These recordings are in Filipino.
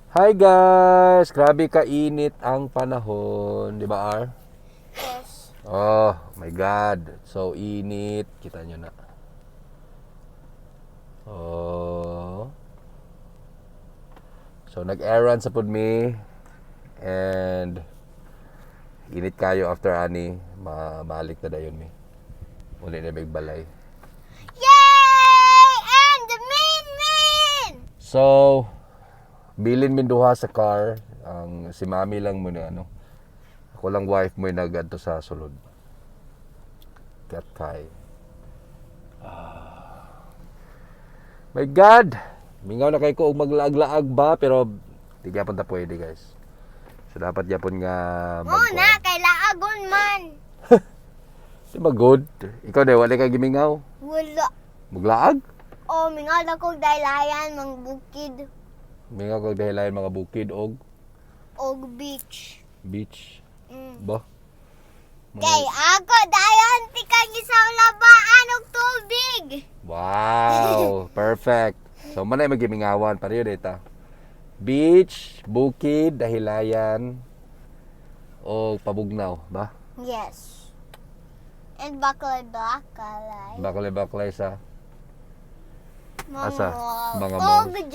Hi guys! Grabe kainit ang panahon, di ba R? Yes. Oh my God! So init, kita nyo na. Oh. So nag-errand sa pud mi and init kayo after ani, mabalik na dayon mi. Uli na big balay. Yay! And the min! So, bilin min duha sa car. Ang si Mami lang mo na ano. Ako lang wife mo nagadto sa sulod. Kat kay. My God! Mingaw na kay ko og maglaag-laag ba pero di gyapon ta pwede guys. So dapat gyapon nga Oh, na, kay laagon man. Di ba good? Ikaw day wala kay gimingaw. Wala. Maglaag? Oh, mingal ako daylayan, mang bukid. Mingaw kag dahilayan mga bukid og Og beach. beach. Mm. Ba? Kay ako dayon tikag sa labaan og tubig. Wow! Perfect! So, manay magimingawan. Pareho data. Beach, bukid, dahilayan, o pabugnaw, ba? Yes. And baklay. Baklay sa... Asa? Mga Og malls.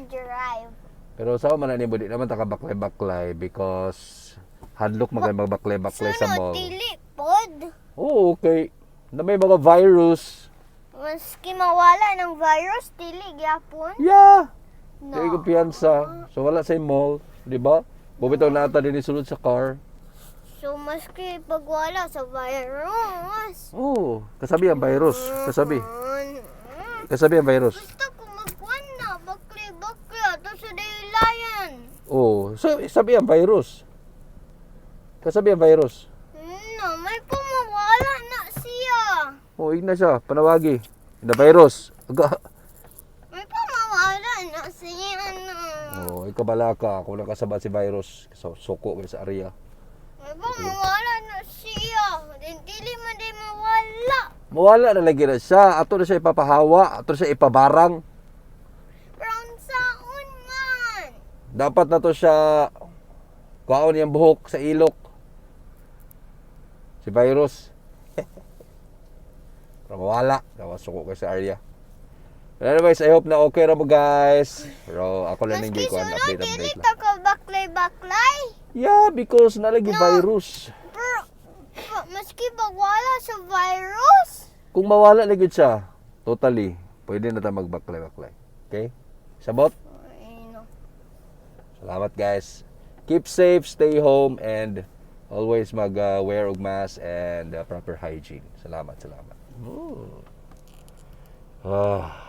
drive. Pero sa man ni di naman taka baklay because hadlok magay magbaklay sa Sunod, mall. dili pod. Oo, okay. Na may mga virus. Maski mawala ng virus, dili gyapon. Yeah! No. Kaya kumpiyansa. So wala sa mall, di ba? Bumitaw na ata din isulod sa car. So, maski pagwala sa virus. Oo, kasabi ang virus. Kasabi. Mm. Kasabi ang virus. Gusto ko magkuhan na, bakli, ato sa daylayan. Oo, so sabi ang virus. Kasabi ang virus. No, may pumawala na siya. Oo, igna siya, panawagi. The virus. Aga. May pumawala na siya na. Oo, ikaw bala ka. Kung nakasabat si virus, so, suko kayo sa area. May pumawala na siya. Dili man di mawala. Mawala na lagi na siya. Ato na siya ipapahawa. Ato na siya ipabarang. Pero ang saon man. Dapat na to siya kuhaon niyang buhok sa ilok. Si virus. Pero mawala. Suko kayo sa area. But anyways, I hope na okay ra mo guys. Pero ako lang Maski hindi ko sunod, update dili lang. ta ka baklay. Yeah, because nalagi virus. Pero, maski pagwala sa virus. Kung mawala na gid siya, totally, pwede na ta magbaklay-baklay. Okay? Sabot? Ay, no. Salamat guys. Keep safe, stay home, and always mag-wear og mask and proper hygiene. Salamat. Ooh. Ah.